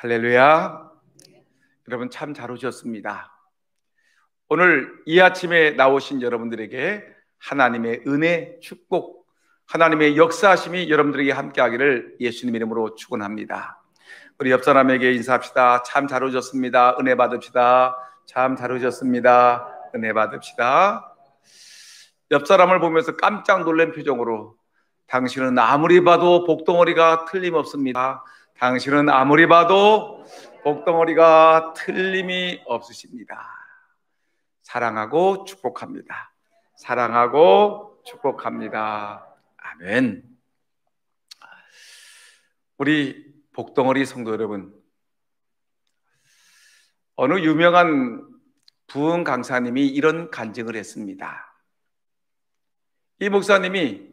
할렐루야. 여러분 참 잘 오셨습니다. 오늘 이 아침에 나오신 여러분들에게 하나님의 은혜, 축복, 하나님의 역사하심이 여러분들에게 함께하기를 예수님 이름으로 축원합니다. 우리 옆 사람에게 인사합시다. 참 잘 오셨습니다. 은혜 받읍시다. 참 잘 오셨습니다. 은혜 받읍시다. 옆 사람을 보면서 깜짝 놀란 표정으로 당신은 아무리 봐도 복덩어리가 틀림없습니다. 당신은 아무리 봐도 복덩어리가 틀림이 없으십니다. 사랑하고 축복합니다. 사랑하고 축복합니다. 아멘. 우리 복덩어리 성도 여러분, 어느 유명한 부흥 강사님이 이런 간증을 했습니다. 이 목사님이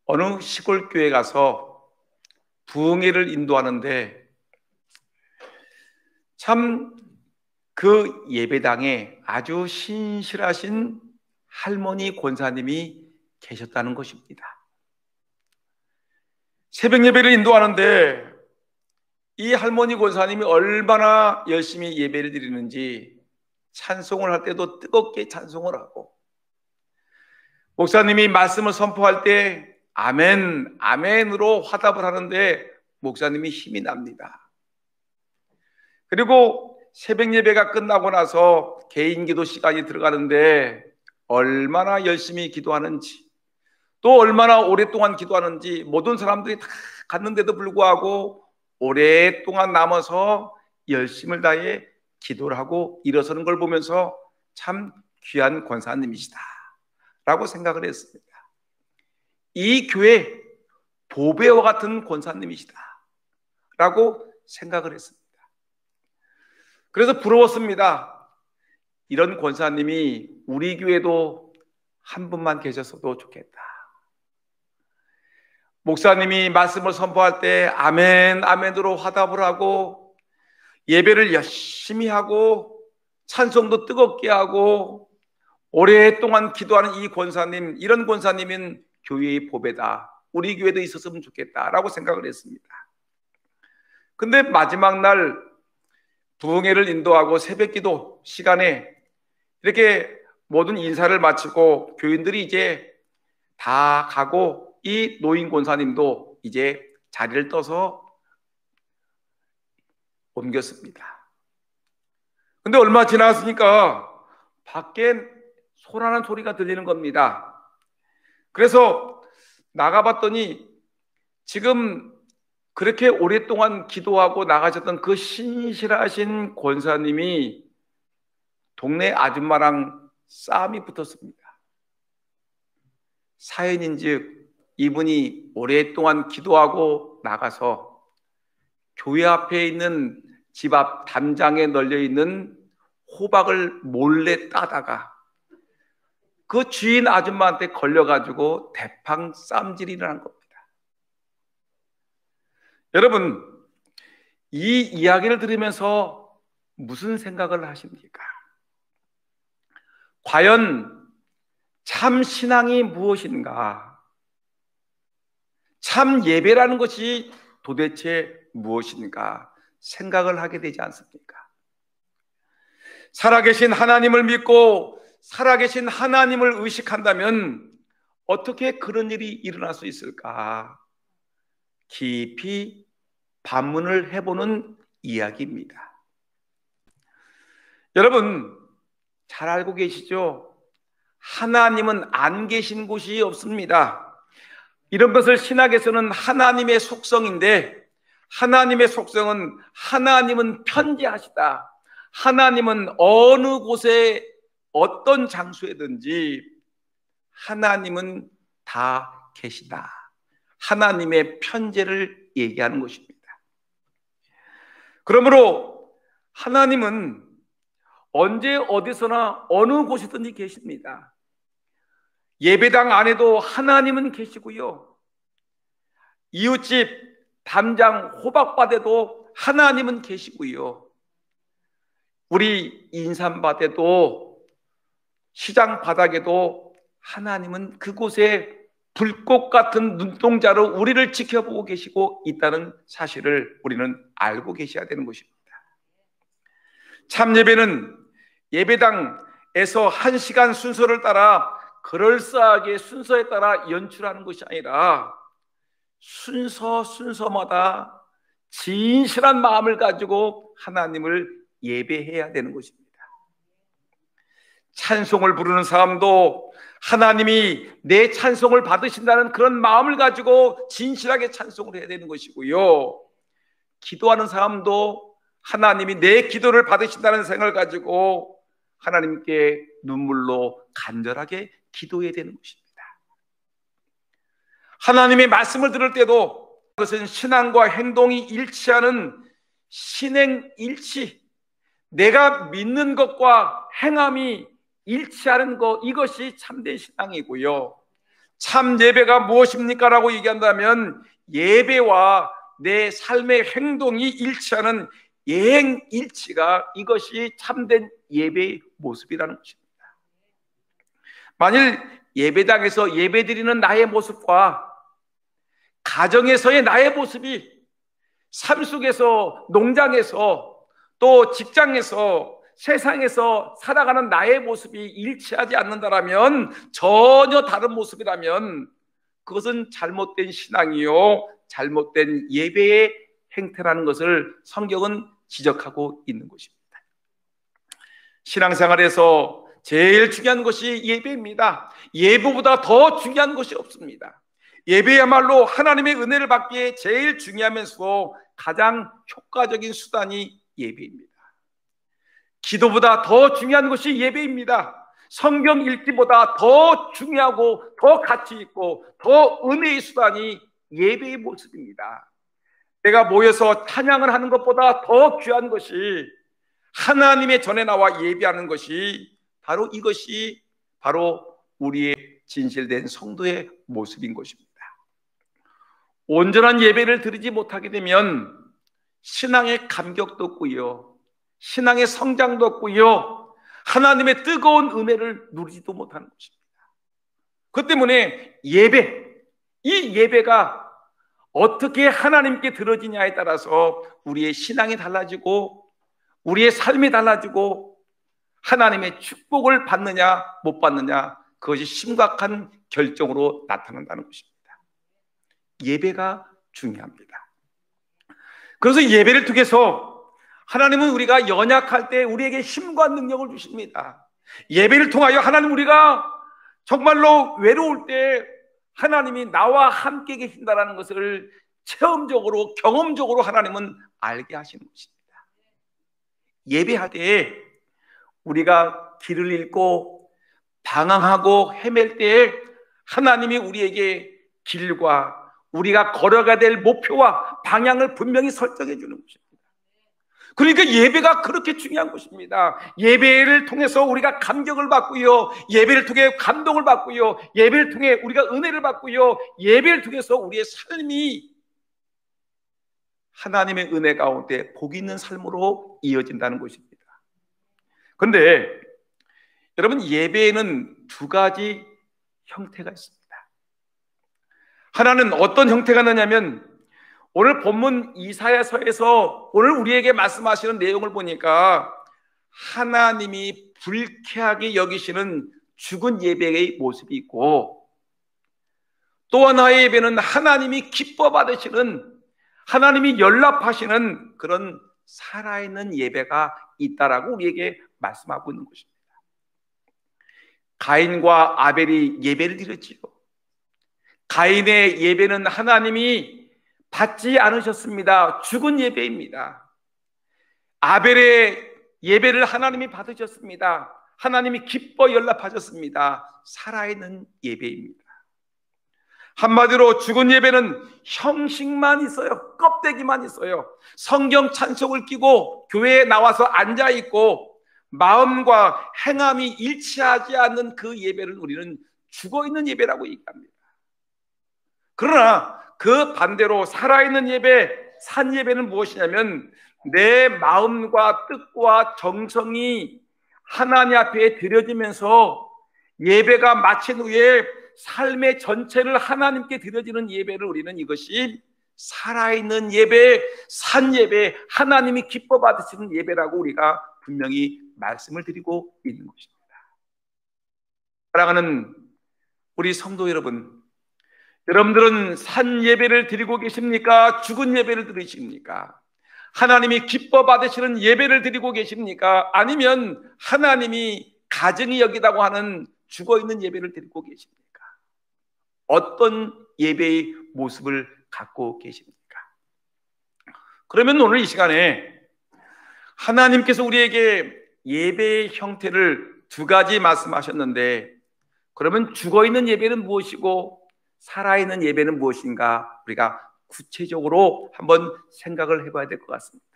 어느 시골 교회에 가서 부흥회를 인도하는데 참 그 예배당에 아주 신실하신 할머니 권사님이 계셨다는 것입니다. 새벽 예배를 인도하는데 이 할머니 권사님이 얼마나 열심히 예배를 드리는지 찬송을 할 때도 뜨겁게 찬송을 하고, 목사님이 말씀을 선포할 때 아멘, 아멘으로 화답을 하는데 목사님이 힘이 납니다. 그리고 새벽 예배가 끝나고 나서 개인 기도 시간이 들어가는데 얼마나 열심히 기도하는지, 또 얼마나 오랫동안 기도하는지 모든 사람들이 다 갔는데도 불구하고 오랫동안 남아서 열심을 다해 기도를 하고 일어서는 걸 보면서 참 귀한 권사님이시다 라고 생각을 했습니다. 이 교회 보배와 같은 권사님이시다 라고 생각을 했습니다. 그래서 부러웠습니다. 이런 권사님이 우리 교회도 한 분만 계셨어도 좋겠다. 목사님이 말씀을 선포할 때 아멘, 아멘으로 화답을 하고 예배를 열심히 하고 찬송도 뜨겁게 하고 오랫동안 기도하는 이 권사님, 이런 권사님은 교회의 보배다. 우리 교회도 있었으면 좋겠다라고 생각을 했습니다. 근데 마지막 날 부흥회를 인도하고 새벽기도 시간에 이렇게 모든 인사를 마치고 교인들이 이제 다 가고 이 노인 권사님도 이제 자리를 떠서 옮겼습니다. 근데 얼마 지났으니까 밖에 소란한 소리가 들리는 겁니다. 그래서 나가봤더니 지금 그렇게 오랫동안 기도하고 나가셨던 그 신실하신 권사님이 동네 아줌마랑 싸움이 붙었습니다. 사연인즉 이분이 오랫동안 기도하고 나가서 교회 앞에 있는 집 앞 담장에 널려있는 호박을 몰래 따다가 그 주인 아줌마한테 걸려가지고 대팡 쌈질이 일어난 겁니다. 여러분, 이 이야기를 들으면서 무슨 생각을 하십니까? 과연 참 신앙이 무엇인가? 참 예배라는 것이 도대체 무엇인가 생각을 하게 되지 않습니까? 살아계신 하나님을 믿고 살아계신 하나님을 의식한다면 어떻게 그런 일이 일어날 수 있을까? 깊이 반문을 해보는 이야기입니다. 여러분 잘 알고 계시죠? 하나님은 안 계신 곳이 없습니다. 이런 것을 신학에서는 하나님의 속성인데, 하나님의 속성은 하나님은 편재하시다. 하나님은 어느 곳에 어떤 장소에든지 하나님은 다 계시다. 하나님의 편재를 얘기하는 것입니다. 그러므로 하나님은 언제 어디서나 어느 곳이든지 계십니다. 예배당 안에도 하나님은 계시고요, 이웃집 담장 호박밭에도 하나님은 계시고요, 우리 인삼밭에도 시장 바닥에도 하나님은 그곳에 불꽃 같은 눈동자로 우리를 지켜보고 계시고 있다는 사실을 우리는 알고 계셔야 되는 것입니다. 참 예배는 예배당에서 1시간 순서를 따라 그럴싸하게 순서에 따라 연출하는 것이 아니라 순서마다 진실한 마음을 가지고 하나님을 예배해야 되는 것입니다. 찬송을 부르는 사람도 하나님이 내 찬송을 받으신다는 그런 마음을 가지고 진실하게 찬송을 해야 되는 것이고요. 기도하는 사람도 하나님이 내 기도를 받으신다는 생각을 가지고 하나님께 눈물로 간절하게 기도해야 되는 것입니다. 하나님의 말씀을 들을 때도 그것은 신앙과 행동이 일치하는 신행일치, 내가 믿는 것과 행함이 일치하는 것, 이것이 참된 신앙이고요. 참 예배가 무엇입니까? 라고 얘기한다면 예배와 내 삶의 행동이 일치하는 예행일치가, 이것이 참된 예배의 모습이라는 것입니다. 만일 예배당에서 예배드리는 나의 모습과 가정에서의 나의 모습이 삶 속에서, 농장에서, 또 직장에서, 세상에서 살아가는 나의 모습이 일치하지 않는다면, 전혀 다른 모습이라면 그것은 잘못된 신앙이요, 잘못된 예배의 행태라는 것을 성경은 지적하고 있는 것입니다. 신앙생활에서 제일 중요한 것이 예배입니다. 예배보다 더 중요한 것이 없습니다. 예배야말로 하나님의 은혜를 받기에 제일 중요하면서 가장 효과적인 수단이 예배입니다. 기도보다 더 중요한 것이 예배입니다. 성경 읽기보다 더 중요하고 더 가치 있고 더 은혜의 수단이 예배의 모습입니다. 내가 모여서 찬양을 하는 것보다 더 귀한 것이 하나님의 전에 나와 예배하는 것이, 바로 이것이 바로 우리의 진실된 성도의 모습인 것입니다. 온전한 예배를 드리지 못하게 되면 신앙의 감격도 없고요, 신앙의 성장도 없고요, 하나님의 뜨거운 은혜를 누리지도 못하는 것입니다. 그 때문에 이 예배가 어떻게 하나님께 들어지냐에 따라서 우리의 신앙이 달라지고 우리의 삶이 달라지고 하나님의 축복을 받느냐 못 받느냐, 그것이 심각한 결정으로 나타난다는 것입니다. 예배가 중요합니다. 그래서 예배를 통해서 하나님은 우리가 연약할 때 우리에게 힘과 능력을 주십니다. 예배를 통하여 하나님, 우리가 정말로 외로울 때 하나님이 나와 함께 계신다는 것을 체험적으로, 경험적으로 하나님은 알게 하시는 것입니다. 예배할 때 우리가 길을 잃고 방황하고 헤맬 때 하나님이 우리에게 길과 우리가 걸어가야 될 목표와 방향을 분명히 설정해 주는 것입니다. 그러니까 예배가 그렇게 중요한 것입니다. 예배를 통해서 우리가 감격을 받고요, 예배를 통해 감동을 받고요, 예배를 통해 우리가 은혜를 받고요, 예배를 통해서 우리의 삶이 하나님의 은혜 가운데 복 있는 삶으로 이어진다는 것입니다. 그런데 여러분, 예배에는 두 가지 형태가 있습니다. 하나는 어떤 형태가 있느냐면, 오늘 본문 이사야서에서 오늘 우리에게 말씀하시는 내용을 보니까 하나님이 불쾌하게 여기시는 죽은 예배의 모습이 있고, 또 하나의 예배는 하나님이 기뻐 받으시는, 하나님이 연락하시는 그런 살아있는 예배가 있다라고 우리에게 말씀하고 있는 것입니다. 가인과 아벨이 예배를 드렸지요. 가인의 예배는 하나님이 받지 않으셨습니다. 죽은 예배입니다. 아벨의 예배를 하나님이 받으셨습니다. 하나님이 기뻐 연락하셨습니다. 살아있는 예배입니다. 한마디로 죽은 예배는 형식만 있어요. 껍데기만 있어요. 성경 찬송을 끼고 교회에 나와서 앉아있고 마음과 행함이 일치하지 않는 그 예배를 우리는 죽어있는 예배라고 얘기합니다. 그러나 그 반대로 살아있는 예배, 산 예배는 무엇이냐면, 내 마음과 뜻과 정성이 하나님 앞에 드려지면서 예배가 마친 후에 삶의 전체를 하나님께 드려지는 예배를 우리는 이것이 살아있는 예배, 산 예배, 하나님이 기뻐 받으시는 예배라고 우리가 분명히 말씀을 드리고 있는 것입니다. 사랑하는 우리 성도 여러분, 여러분들은 산 예배를 드리고 계십니까? 죽은 예배를 드리십니까? 하나님이 기뻐 받으시는 예배를 드리고 계십니까? 아니면 하나님이 가증히 여기다고 하는 죽어있는 예배를 드리고 계십니까? 어떤 예배의 모습을 갖고 계십니까? 그러면 오늘 이 시간에 하나님께서 우리에게 예배의 형태를 두 가지 말씀하셨는데, 그러면 죽어있는 예배는 무엇이고 살아있는 예배는 무엇인가 우리가 구체적으로 한번 생각을 해봐야 될 것 같습니다.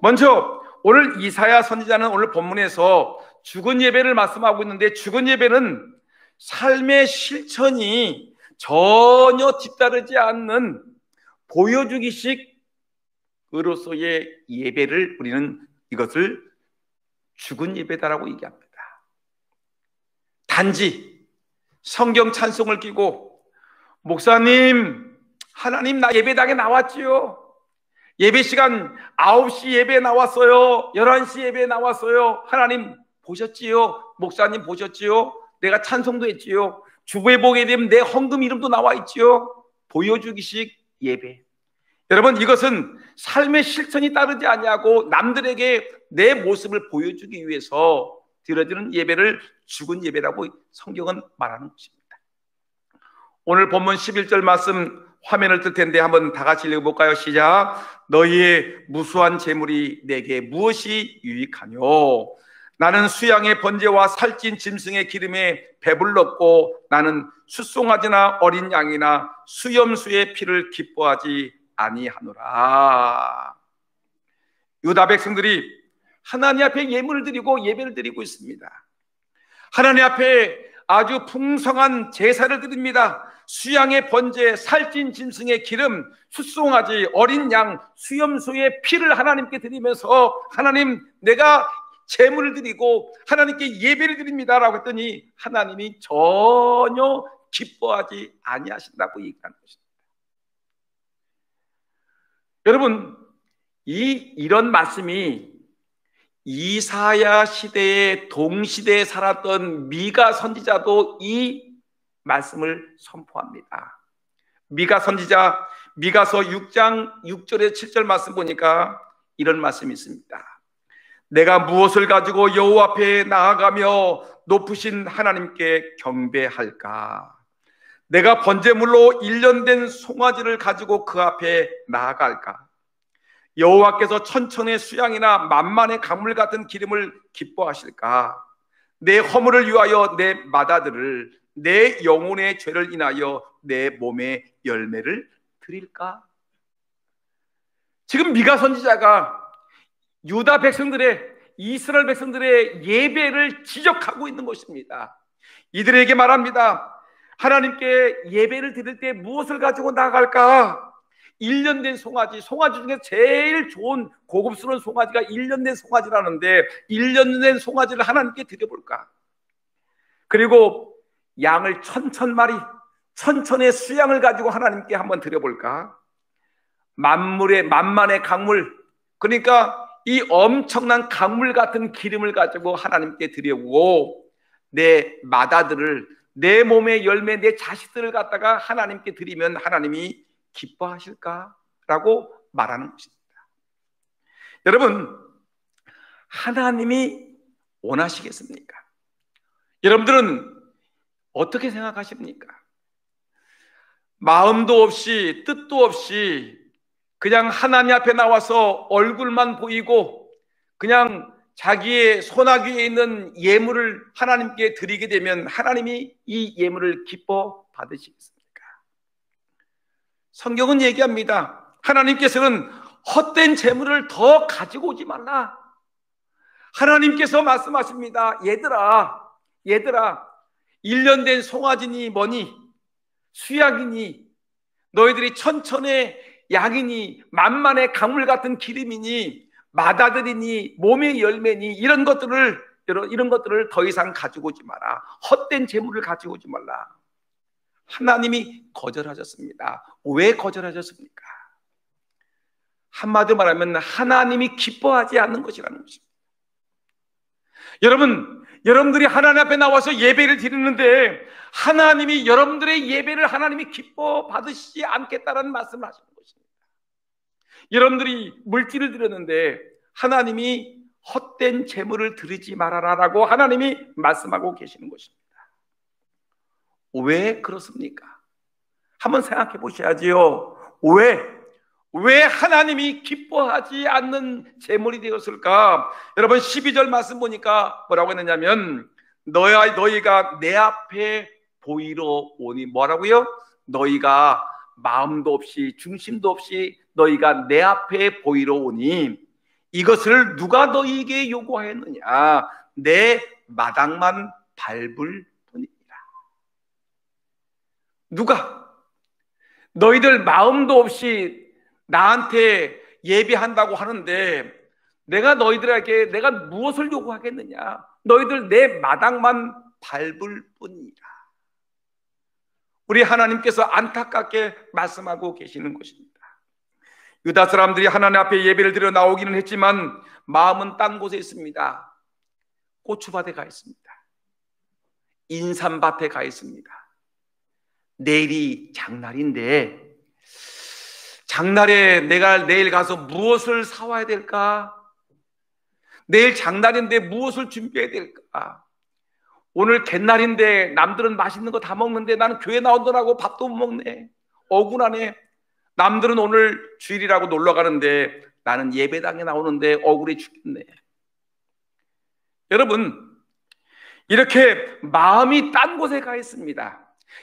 먼저 오늘 이사야 선지자는 오늘 본문에서 죽은 예배를 말씀하고 있는데, 죽은 예배는 삶의 실천이 전혀 뒤따르지 않는 보여주기식으로서의 예배를 우리는 이것을 죽은 예배다라고 얘기합니다. 단지 성경 찬송을 끼고 목사님, 하나님 나 예배당에 나왔지요. 예배 시간 9시 예배에 나왔어요. 11시 예배에 나왔어요. 하나님 보셨지요? 목사님 보셨지요? 내가 찬송도 했지요. 주부에 보게 되면 내 헌금 이름도 나와 있지요. 보여주기식 예배. 여러분, 이것은 삶의 실천이 따르지 아니하고 남들에게 내 모습을 보여주기 위해서 드려지는 예배를 죽은 예배라고 성경은 말하는 것입니다. 오늘 본문 11절 말씀 화면을 뜰 텐데 한번 다 같이 읽어볼까요? 시작. 너희의 무수한 재물이 내게 무엇이 유익하뇨? 나는 수양의 번제와 살찐 짐승의 기름에 배불렀고 나는 숫송아지나 어린 양이나 수염수의 피를 기뻐하지 아니하노라. 유다 백성들이 하나님 앞에 예물을 드리고 예배를 드리고 있습니다. 하나님 앞에 아주 풍성한 제사를 드립니다. 수양의 번제, 살찐 짐승의 기름, 숫송아지, 어린 양, 수염소의 피를 하나님께 드리면서 하나님 내가 제물을 드리고 하나님께 예배를 드립니다라고 했더니 하나님이 전혀 기뻐하지 아니하신다고 얘기하는 것입니다. 여러분, 이런 말씀이 이사야 시대에 동시대에 살았던 미가 선지자도 이 말씀을 선포합니다. 미가 선지자 미가서 6장 6절에 7절 말씀 보니까 이런 말씀이 있습니다. 내가 무엇을 가지고 여호와 앞에 나아가며 높으신 하나님께 경배할까? 내가 번제물로 1년 된 송아지를 가지고 그 앞에 나아갈까? 여호와께서 천천의 수양이나 만만의 강물 같은 기름을 기뻐하실까? 내 허물을 위하여 내 맏아들을, 내 영혼의 죄를 인하여 내 몸의 열매를 드릴까? 지금 미가 선지자가 유다 백성들의, 이스라엘 백성들의 예배를 지적하고 있는 것입니다. 이들에게 말합니다. 하나님께 예배를 드릴 때 무엇을 가지고 나갈까? 1년 된 송아지, 송아지 중에 제일 좋은 고급스러운 송아지가 1년 된 송아지라는데 1년 된 송아지를 하나님께 드려볼까? 그리고 양을 1000마리, 천천의 수양을 가지고 하나님께 한번 드려볼까? 만만의 강물, 그러니까 이 엄청난 강물 같은 기름을 가지고 하나님께 드려보고 내 맏아들을, 내 몸의 열매, 내 자식들을 갖다가 하나님께 드리면 하나님이 기뻐하실까라고 말하는 것입니다. 여러분, 하나님이 원하시겠습니까? 여러분들은 어떻게 생각하십니까? 마음도 없이 뜻도 없이 그냥 하나님 앞에 나와서 얼굴만 보이고 그냥 자기의 손아귀에 있는 예물을 하나님께 드리게 되면 하나님이 이 예물을 기뻐 받으시겠습니까? 성경은 얘기합니다. 하나님께서는 헛된 재물을 더 가지고 오지 말라. 하나님께서 말씀하십니다. 얘들아 1년 된 송아지니 뭐니, 수양이니, 너희들이 천천의 양이니, 만만의 강물 같은 기름이니, 맏아들이니, 몸의 열매니, 이런 것들을 이런 것들을 더 이상 가지고 오지 마라. 헛된 재물을 가지고 오지 말라. 하나님이 거절하셨습니다. 왜 거절하셨습니까? 한마디로 말하면 하나님이 기뻐하지 않는 것이라는 것입니다. 여러분들이 하나님 앞에 나와서 예배를 드리는데 하나님이 여러분들의 예배를 하나님이 기뻐 받으시지 않겠다라는 말씀을 하시는 것입니다. 여러분들이 물질을 드렸는데 하나님이 헛된 재물을 드리지 말아라라고 하나님이 말씀하고 계시는 것입니다. 왜 그렇습니까? 한번 생각해 보셔야지요. 왜 하나님이 기뻐하지 않는 재물이 되었을까? 여러분 12절 말씀 보니까 뭐라고 했느냐면 너희가 내 앞에 보이러 오니 뭐라고요? 너희가 마음도 없이 중심도 없이 너희가 내 앞에 보이러 오니 이것을 누가 너희에게 요구하였느냐? 내 마당만 밟을 뿐이니라. 누가? 너희들 마음도 없이 나한테 예배한다고 하는데 내가 너희들에게 내가 무엇을 요구하겠느냐? 너희들 내 마당만 밟을 뿐이라. 우리 하나님께서 안타깝게 말씀하고 계시는 것입니다. 유다 사람들이 하나님 앞에 예배를 드려 나오기는 했지만 마음은 딴 곳에 있습니다. 고추밭에 가 있습니다. 인삼밭에 가 있습니다. 내일이 장날인데 장날에 내가 내일 가서 무엇을 사와야 될까? 내일 장날인데 무엇을 준비해야 될까? 오늘 갯날인데 남들은 맛있는 거 다 먹는데 나는 교회 나오더라고 밥도 못 먹네. 억울하네. 남들은 오늘 주일이라고 놀러 가는데 나는 예배당에 나오는데 억울해 죽겠네. 여러분, 이렇게 마음이 딴 곳에 가 있습니다.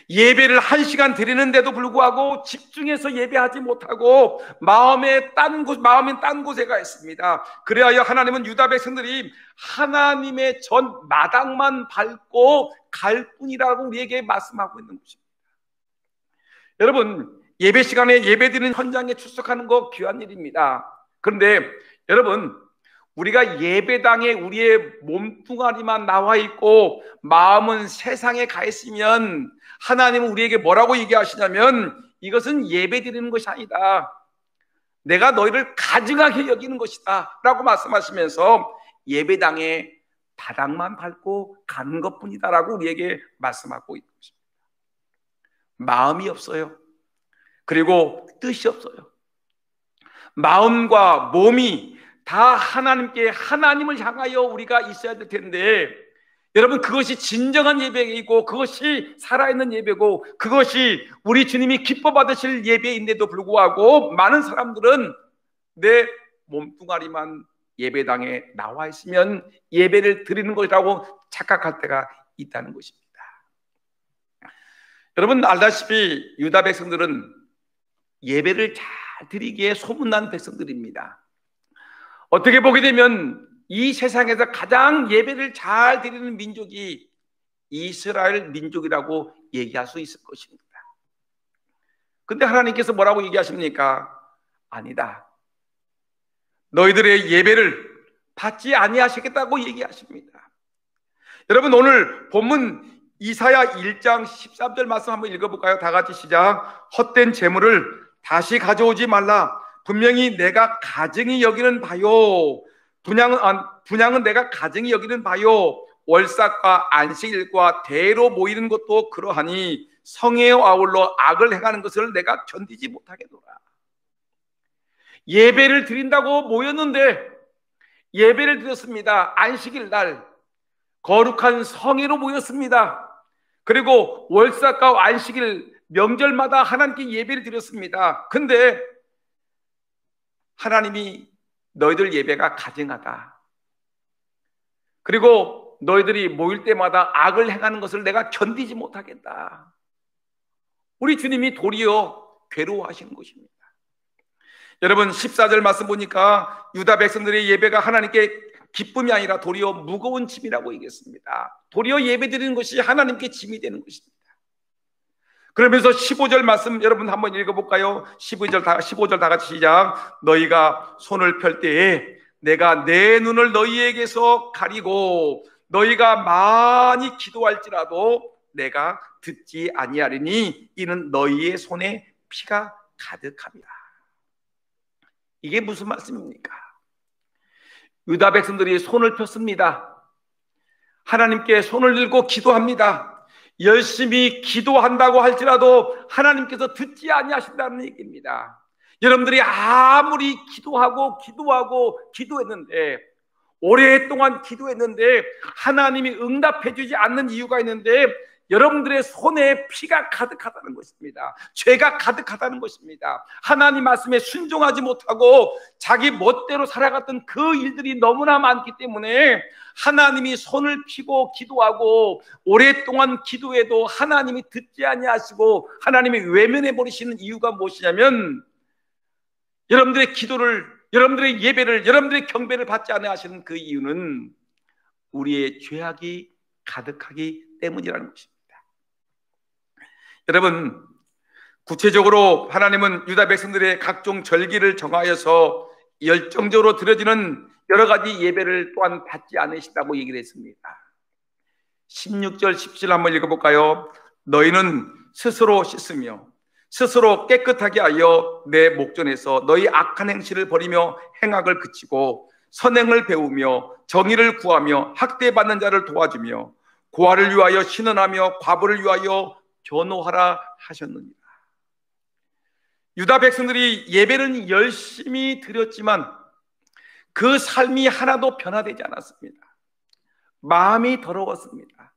예배를 1시간 드리는데도 불구하고 집중해서 예배하지 못하고 마음이 딴 곳에 가 있습니다. 그래야 하나님은 유다 백성들이 하나님의 전 마당만 밟고 갈 뿐이라고 우리에게 말씀하고 있는 것입니다. 여러분, 예배 시간에 예배드리는 현장에 출석하는 거 귀한 일입니다. 그런데 여러분, 우리가 예배당에 우리의 몸뚱아리만 나와 있고 마음은 세상에 가 있으면 하나님은 우리에게 뭐라고 얘기하시냐면 이것은 예배드리는 것이 아니다. 내가 너희를 가증하게 여기는 것이다 라고 말씀하시면서 예배당에 바닥만 밟고 가는 것뿐이다 라고 우리에게 말씀하고 있는 것입니다. 마음이 없어요. 그리고 뜻이 없어요. 마음과 몸이 다 하나님을 향하여 우리가 있어야 될 텐데 여러분 그것이 진정한 예배이고 그것이 살아있는 예배고 그것이 우리 주님이 기뻐 받으실 예배인데도 불구하고 많은 사람들은 내 몸뚱아리만 예배당에 나와 있으면 예배를 드리는 것이라고 착각할 때가 있다는 것입니다. 여러분 알다시피 유다 백성들은 예배를 잘 드리기에 소문난 백성들입니다. 어떻게 보게 되면 이 세상에서 가장 예배를 잘 드리는 민족이 이스라엘 민족이라고 얘기할 수 있을 것입니다. 근데 하나님께서 뭐라고 얘기하십니까? 아니다. 너희들의 예배를 받지 아니하시겠다고 얘기하십니다. 여러분 오늘 본문 이사야 1장 13절 말씀 한번 읽어볼까요? 다 같이 시작. 헛된 재물을 다시 가져오지 말라. 분명히 내가 가증히 여기는 바요. 분향은 내가 가증히 여기는 바요. 월삭과 안식일과 대로 모이는 것도 그러하니 성에 아울러 악을 행하는 것을 내가 견디지 못하겠노라. 예배를 드린다고 모였는데 예배를 드렸습니다. 안식일 날 거룩한 성회로 모였습니다. 그리고 월삭과 안식일 명절마다 하나님께 예배를 드렸습니다. 근데 하나님이 너희들 예배가 가증하다. 그리고 너희들이 모일 때마다 악을 행하는 것을 내가 견디지 못하겠다. 우리 주님이 도리어 괴로워하시는 것입니다. 여러분 14절 말씀 보니까 유다 백성들의 예배가 하나님께 기쁨이 아니라 도리어 무거운 짐이라고 얘기했습니다. 도리어 예배드리는 것이 하나님께 짐이 되는 것입니다. 그러면서 15절 말씀 여러분 한번 읽어볼까요? 15절 다 같이 시작. 너희가 손을 펼 때에 내가 내 눈을 너희에게서 가리고 너희가 많이 기도할지라도 내가 듣지 아니하리니 이는 너희의 손에 피가 가득합니다. 이게 무슨 말씀입니까? 유다 백성들이 손을 폈습니다. 하나님께 손을 들고 기도합니다. 열심히 기도한다고 할지라도 하나님께서 듣지 아니하신다는 얘기입니다. 여러분들이 아무리 기도했는데, 오랫동안 기도했는데 하나님이 응답해 주지 않는 이유가 있는데, 여러분들의 손에 피가 가득하다는 것입니다. 죄가 가득하다는 것입니다. 하나님 말씀에 순종하지 못하고 자기 멋대로 살아갔던 그 일들이 너무나 많기 때문에 하나님이 손을 피고 기도하고 오랫동안 기도해도 하나님이 듣지 아니하시고 하나님이 외면해 버리시는 이유가 무엇이냐면, 여러분들의 기도를, 여러분들의 예배를, 여러분들의 경배를 받지 아니하시는 그 이유는 우리의 죄악이 가득하기 때문이라는 것입니다. 여러분, 구체적으로 하나님은 유다 백성들의 각종 절기를 정하여서 열정적으로 드려지는 여러 가지 예배를 또한 받지 않으신다고 얘기를 했습니다. 16절 17절 한번 읽어볼까요? 너희는 스스로 씻으며 스스로 깨끗하게 하여 내 목전에서 너희 악한 행실을 버리며 행악을 그치고 선행을 배우며 정의를 구하며 학대받는 자를 도와주며 고아를 위하여 신원하며 과부를 위하여 변호하라 하셨느니라. 유다 백성들이 예배는 열심히 드렸지만 그 삶이 하나도 변화되지 않았습니다. 마음이 더러웠습니다.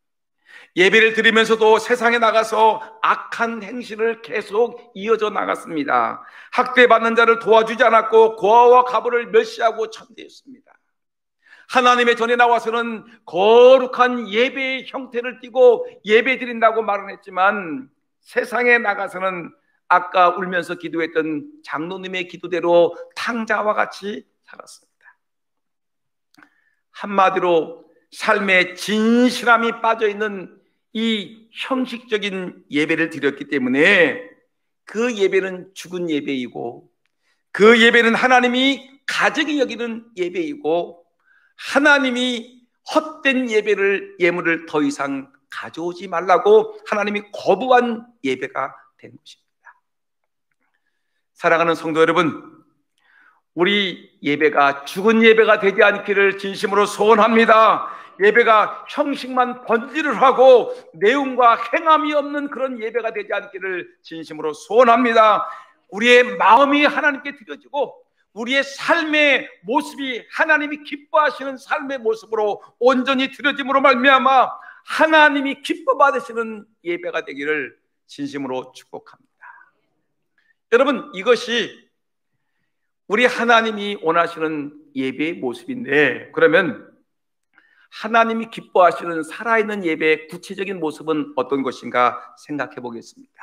예배를 드리면서도 세상에 나가서 악한 행실을 계속 이어져 나갔습니다. 학대받는 자를 도와주지 않았고 고아와 과부를 멸시하고 천대했습니다. 하나님의 전에 나와서는 거룩한 예배의 형태를 띠고 예배 드린다고 말은 했지만 세상에 나가서는 아까 울면서 기도했던 장로님의 기도대로 탕자와 같이 살았습니다. 한마디로 삶에 진실함이 빠져있는 이 형식적인 예배를 드렸기 때문에 그 예배는 죽은 예배이고, 그 예배는 하나님이 가증히 여기는 예배이고, 하나님이 헛된 예물을 더 이상 가져오지 말라고 하나님이 거부한 예배가 된 것입니다. 사랑하는 성도 여러분, 우리 예배가 죽은 예배가 되지 않기를 진심으로 소원합니다. 예배가 형식만 번지를 하고 내용과 행함이 없는 그런 예배가 되지 않기를 진심으로 소원합니다. 우리의 마음이 하나님께 드려지고 우리의 삶의 모습이 하나님이 기뻐하시는 삶의 모습으로 온전히 드려짐으로 말미암아 하나님이 기뻐 받으시는 예배가 되기를 진심으로 축복합니다. 여러분, 이것이 우리 하나님이 원하시는 예배의 모습인데, 그러면 하나님이 기뻐하시는 살아있는 예배의 구체적인 모습은 어떤 것인가 생각해 보겠습니다.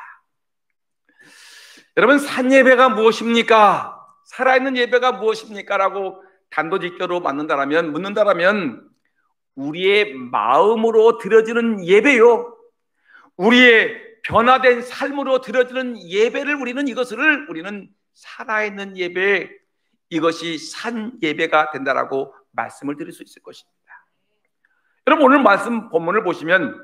여러분, 산예배가 무엇입니까? 살아있는 예배가 무엇입니까? 라고 단도직결로 묻는다라면 우리의 마음으로 드려지는 예배요, 우리의 변화된 삶으로 드려지는 예배를 우리는 살아있는 예배, 이것이 산 예배가 된다라고 말씀을 드릴 수 있을 것입니다. 여러분, 오늘 말씀 본문을 보시면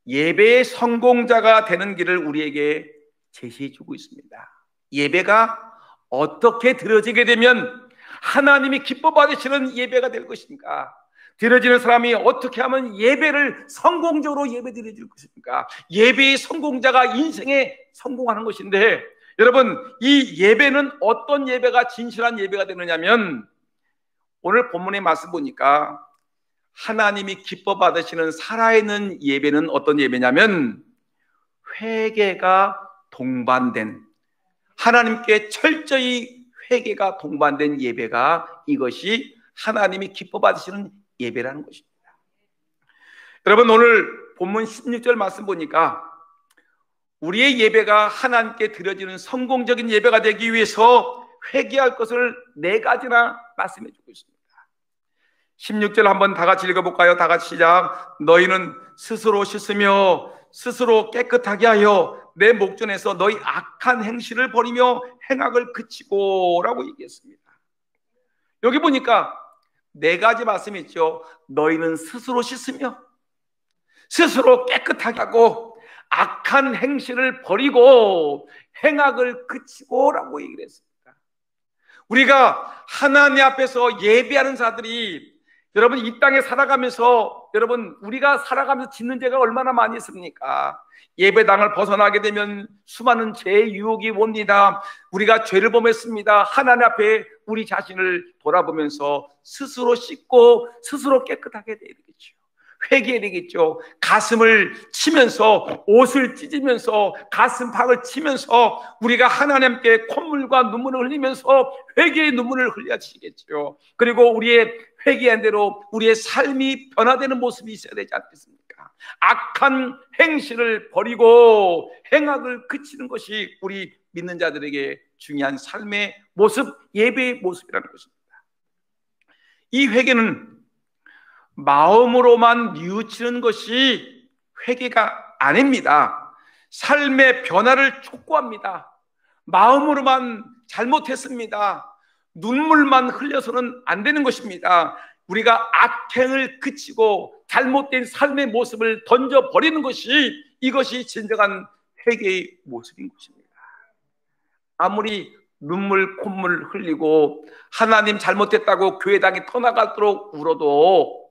예배의 성공자가 되는 길을 우리에게 제시해 주고 있습니다. 예배가 어떻게 드려지게 되면 하나님이 기뻐 받으시는 예배가 될 것인가? 드려지는 사람이 어떻게 하면 예배를 성공적으로 예배 드려질 것인가? 예배의 성공자가 인생에 성공하는 것인데, 여러분, 이 예배는 어떤 예배가 진실한 예배가 되느냐면, 오늘 본문의 말씀 보니까 하나님이 기뻐 받으시는 살아있는 예배는 어떤 예배냐면 회개가 동반된, 하나님께 철저히 회개가 동반된 예배가, 이것이 하나님이 기뻐 받으시는 예배라는 것입니다. 여러분, 오늘 본문 16절 말씀 보니까 우리의 예배가 하나님께 드려지는 성공적인 예배가 되기 위해서 회개할 것을 4가지나 말씀해 주고 있습니다. 16절 한번 다 같이 읽어볼까요? 다 같이 시작. 너희는 스스로 씻으며 스스로 깨끗하게 하여 내 목전에서 너희 악한 행실을 버리며 행악을 그치고 라고 얘기했습니다. 여기 보니까 네 가지 말씀이 있죠. 너희는 스스로 씻으며 스스로 깨끗하게 하고 악한 행실을 버리고 행악을 그치고 라고 얘기를 했습니다. 우리가 하나님 앞에서 예배하는 자들이, 여러분 이 땅에 살아가면서, 여러분 우리가 살아가면서 짓는 죄가 얼마나 많이 있습니까? 예배당을 벗어나게 되면 수많은 죄의 유혹이 옵니다. 우리가 죄를 범했습니다. 하나님 앞에 우리 자신을 돌아보면서 스스로 씻고 스스로 깨끗하게 되겠죠. 회개해야 되겠죠. 가슴을 치면서, 옷을 찢으면서, 가슴팍을 치면서 우리가 하나님께 콧물과 눈물을 흘리면서 회개의 눈물을 흘려지겠죠. 그리고 우리의 회개한 대로 우리의 삶이 변화되는 모습이 있어야 되지 않겠습니까? 악한 행실을 버리고 행악을 그치는 것이 우리 믿는 자들에게 중요한 삶의 모습, 예배의 모습이라는 것입니다. 이 회개는 마음으로만 뉘우치는 것이 회개가 아닙니다. 삶의 변화를 촉구합니다. 마음으로만 잘못했습니다, 눈물만 흘려서는 안 되는 것입니다. 우리가 악행을 그치고 잘못된 삶의 모습을 던져버리는 것이, 이것이 진정한 회개의 모습인 것입니다. 아무리 눈물 콧물 흘리고 하나님 잘못했다고 교회당에 터나가도록 울어도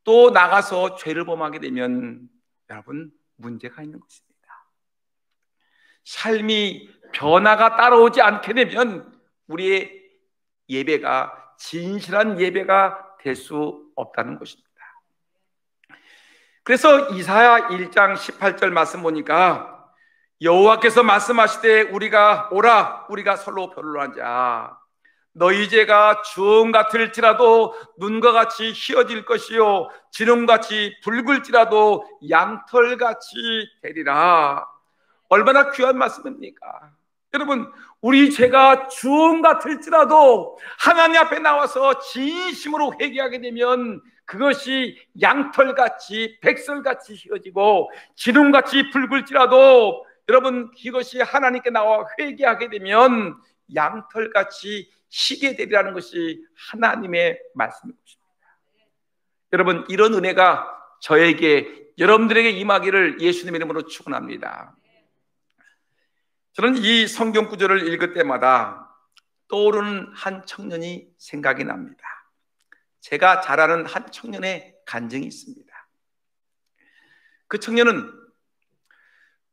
또 나가서 죄를 범하게 되면 여러분 문제가 있는 것입니다. 삶이 변화가 따라오지 않게 되면 우리의 예배가 진실한 예배가 될 수 없다는 것입니다. 그래서 이사야 1장 18절 말씀 보니까 여호와께서 말씀하시되 우리가 오라, 우리가 서로 변론하자. 너희 죄가 주홍 같을지라도 눈과 같이 희어질 것이요 진홍같이 붉을지라도 양털같이 되리라. 얼마나 귀한 말씀입니까? 여러분, 우리 죄가 주홍 같을지라도 하나님 앞에 나와서 진심으로 회개하게 되면 그것이 양털같이 백설같이 희어지고 진홍같이 붉을지라도, 여러분 이것이 하나님께 나와 회개하게 되면 양털같이 희게 되리라는 것이 하나님의 말씀입니다. 여러분, 이런 은혜가 저에게, 여러분들에게 임하기를 예수님의 이름으로 축원합니다. 저는 이 성경 구절을 읽을 때마다 떠오르는 한 청년이 생각이 납니다. 제가 잘 아는 한 청년의 간증이 있습니다. 그 청년은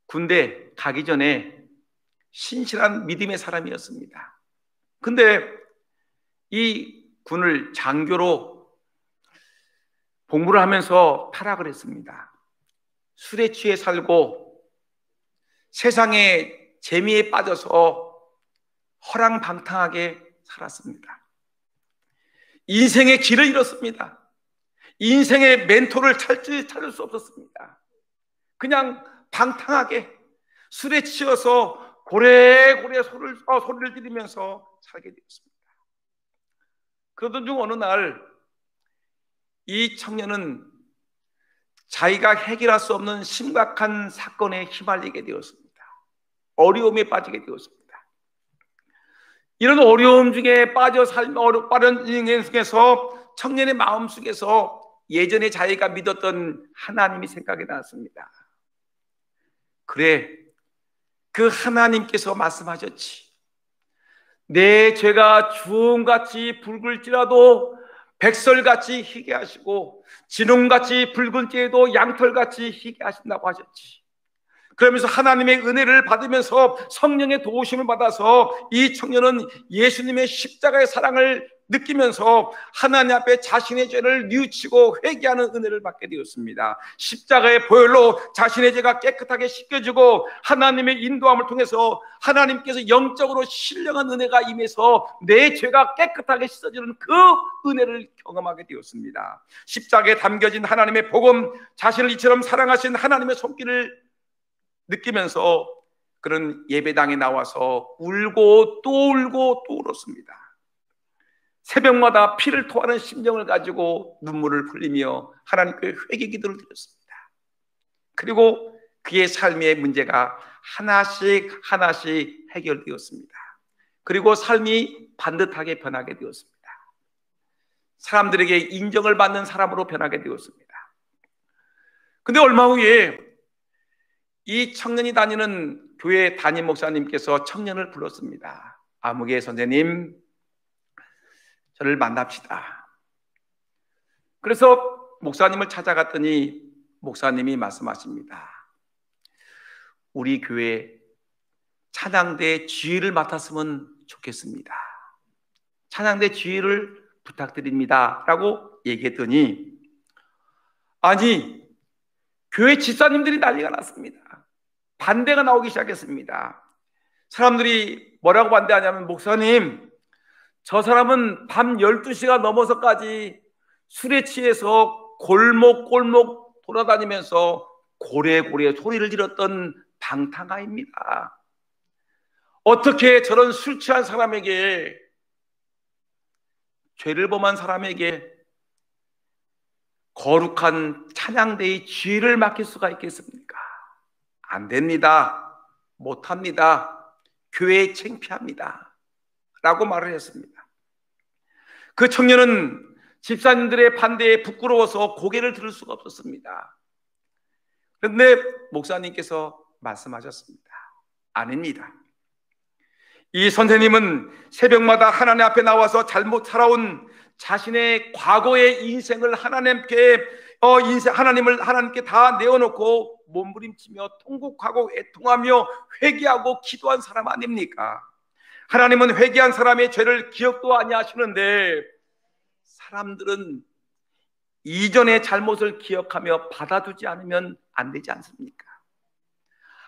군대 가기 전에 신실한 믿음의 사람이었습니다. 근데 이 군을 장교로 복무를 하면서 타락을 했습니다. 술에 취해 살고 세상의 재미에 빠져서 허랑방탕하게 살았습니다. 인생의 길을 잃었습니다. 인생의 멘토를 찾을 수 없었습니다. 그냥 방탕하게 술에 취해서 고래고래 소리를 지르면서 살게 되었습니다. 그러던 중 어느 날 이 청년은 자기가 해결할 수 없는 심각한 사건에 휘말리게 되었습니다. 어려움에 빠지게 되었습니다. 이런 어려움 중에 빠져 빠른 인생 속에서 청년의 마음 속에서 예전에 자기가 믿었던 하나님이 생각이 났습니다. 그래, 그 하나님께서 말씀하셨지. 내 죄가 주홍같이 붉을지라도 백설같이 희게 하시고 진홍같이 붉을지라도 양털같이 희게 하신다고 하셨지. 그러면서 하나님의 은혜를 받으면서 성령의 도우심을 받아서 이 청년은 예수님의 십자가의 사랑을 느끼면서 하나님 앞에 자신의 죄를 뉘우치고 회개하는 은혜를 받게 되었습니다. 십자가의 보혈로 자신의 죄가 깨끗하게 씻겨지고 하나님의 인도함을 통해서 하나님께서 영적으로 신령한 은혜가 임해서 내 죄가 깨끗하게 씻어지는 그 은혜를 경험하게 되었습니다. 십자가에 담겨진 하나님의 복음, 자신을 이처럼 사랑하신 하나님의 손길을 느끼면서 그런 예배당에 나와서 울고 또 울고 또 울었습니다. 새벽마다 피를 토하는 심정을 가지고 눈물을 흘리며 하나님께 회개 기도를 드렸습니다. 그리고 그의 삶의 문제가 하나씩 해결되었습니다. 그리고 삶이 반듯하게 변하게 되었습니다. 사람들에게 인정을 받는 사람으로 변하게 되었습니다. 근데 얼마 후에 이 청년이 다니는 교회 담임 목사님께서 청년을 불렀습니다. 아무개 선생님, 저를 만납시다. 그래서 목사님을 찾아갔더니 목사님이 말씀하십니다. 우리 교회 찬양대 지휘를 맡았으면 좋겠습니다. 찬양대 지휘를 부탁드립니다 라고 얘기했더니, 아니, 교회 집사님들이 난리가 났습니다. 반대가 나오기 시작했습니다. 사람들이 뭐라고 반대하냐면, 목사님, 저 사람은 밤 12시가 넘어서까지 술에 취해서 골목골목 돌아다니면서 고래고래 소리를 질렀던 방탕아입니다. 어떻게 저런 술 취한 사람에게, 죄를 범한 사람에게 거룩한 찬양대의 지휘를 맡길 수가 있겠습니까? 안 됩니다. 못합니다. 교회에 창피합니다 라고 말을 했습니다. 그 청년은 집사님들의 반대에 부끄러워서 고개를 들을 수가 없었습니다. 그런데 목사님께서 말씀하셨습니다. 아닙니다. 이 선생님은 새벽마다 하나님 앞에 나와서 잘못 살아온 자신의 과거의 인생을 하나님을 하나님께 다 내어놓고 몸부림치며 통곡하고 애통하며 회개하고 기도한 사람 아닙니까? 하나님은 회개한 사람의 죄를 기억도 아니하시는데 사람들은 이전의 잘못을 기억하며 받아두지 않으면 안 되지 않습니까?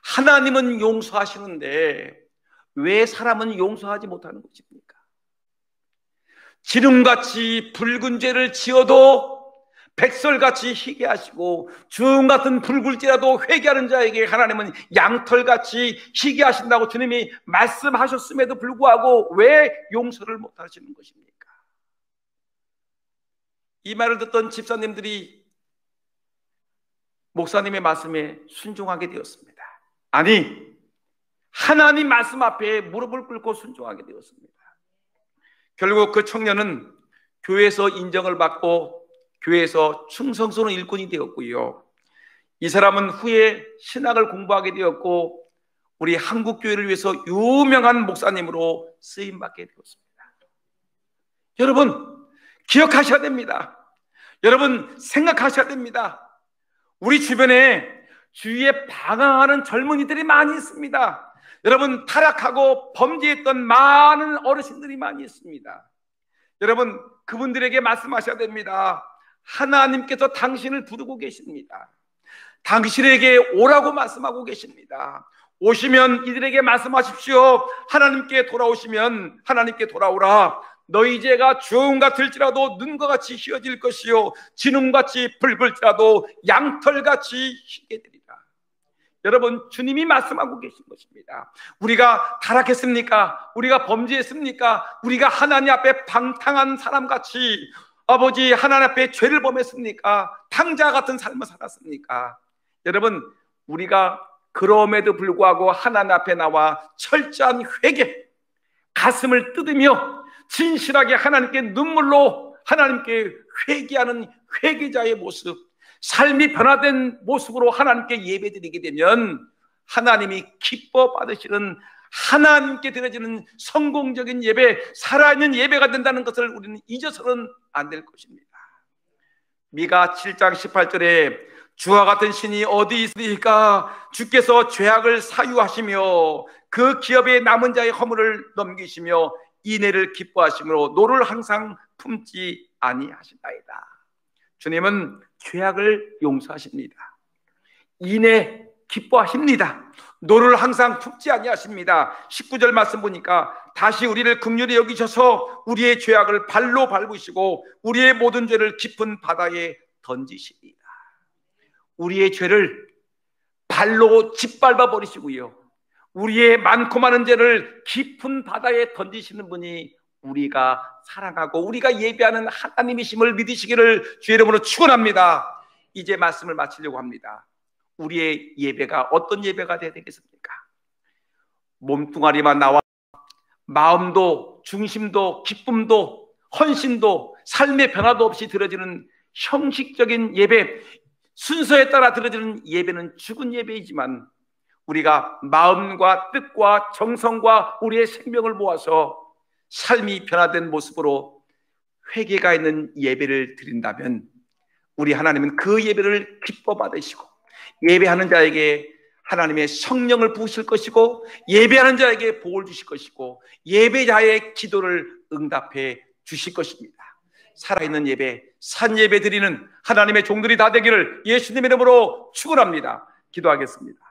하나님은 용서하시는데 왜 사람은 용서하지 못하는 것입니까? 지름같이 붉은 죄를 지어도 백설같이 희게 하시고 주홍 같은 붉을지라도 회개하는 자에게 하나님은 양털같이 희게 하신다고 주님이 말씀하셨음에도 불구하고 왜 용서를 못하시는 것입니까? 이 말을 듣던 집사님들이 목사님의 말씀에 순종하게 되었습니다. 아니, 하나님 말씀 앞에 무릎을 꿇고 순종하게 되었습니다. 결국 그 청년은 교회에서 인정을 받고 교회에서 충성스러운 일꾼이 되었고요. 이 사람은 후에 신학을 공부하게 되었고 우리 한국교회를 위해서 유명한 목사님으로 쓰임받게 되었습니다. 여러분, 기억하셔야 됩니다. 여러분, 생각하셔야 됩니다. 우리 주변에 주위에 방황하는 젊은이들이 많이 있습니다. 여러분, 타락하고 범죄했던 많은 어르신들이 많이 있습니다. 여러분, 그분들에게 말씀하셔야 됩니다. 하나님께서 당신을 부르고 계십니다. 당신에게 오라고 말씀하고 계십니다. 오시면 이들에게 말씀하십시오. 하나님께 돌아오시면 하나님께 돌아오라. 너희 죄가 주홍 같을지라도 눈과 같이 희어질 것이요 진홍같이 붉을지라도 양털같이 희게 되리라. 여러분, 주님이 말씀하고 계신 것입니다. 우리가 타락했습니까? 우리가 범죄했습니까? 우리가 하나님 앞에 방탕한 사람같이 아버지 하나님 앞에 죄를 범했습니까? 탕자 같은 삶을 살았습니까? 여러분, 우리가 그럼에도 불구하고 하나님 앞에 나와 철저한 회개, 가슴을 뜯으며 진실하게 하나님께 눈물로 하나님께 회개하는 회개자의 모습, 삶이 변화된 모습으로 하나님께 예배드리게 되면 하나님이 기뻐 받으시는, 하나님께 드려지는 성공적인 예배, 살아있는 예배가 된다는 것을 우리는 잊어서는 안 될 것입니다. 미가 7장 18절에 주와 같은 신이 어디 있으리까? 주께서 죄악을 사유하시며 그 기업에 남은 자의 허물을 넘기시며 인애를 기뻐하시므로 노를 항상 품지 아니하시나이다. 주님은 죄악을 용서하십니다. 인애 기뻐하십니다. 노를 항상 품지 아니하십니다. 19절 말씀 보니까 다시 우리를 긍휼히 여기셔서 우리의 죄악을 발로 밟으시고 우리의 모든 죄를 깊은 바다에 던지시리라. 우리의 죄를 발로 짓밟아 버리시고요, 우리의 많고 많은 죄를 깊은 바다에 던지시는 분이 우리가 사랑하고 우리가 예배하는 하나님이심을 믿으시기를 주의 이름으로 축원합니다. 이제 말씀을 마치려고 합니다. 우리의 예배가 어떤 예배가 되어야 되겠습니까? 몸뚱아리만 나와 마음도 중심도 기쁨도 헌신도 삶의 변화도 없이 드려지는 형식적인 예배, 순서에 따라 드려지는 예배는 죽은 예배이지만 우리가 마음과 뜻과 정성과 우리의 생명을 모아서 삶이 변화된 모습으로 회개가 있는 예배를 드린다면 우리 하나님은 그 예배를 기뻐 받으시고 예배하는 자에게 하나님의 성령을 부으실 것이고 예배하는 자에게 복을 주실 것이고 예배자의 기도를 응답해 주실 것입니다. 살아있는 예배, 산 예배 드리는 하나님의 종들이 다 되기를 예수님의 이름으로 축원합니다. 기도하겠습니다.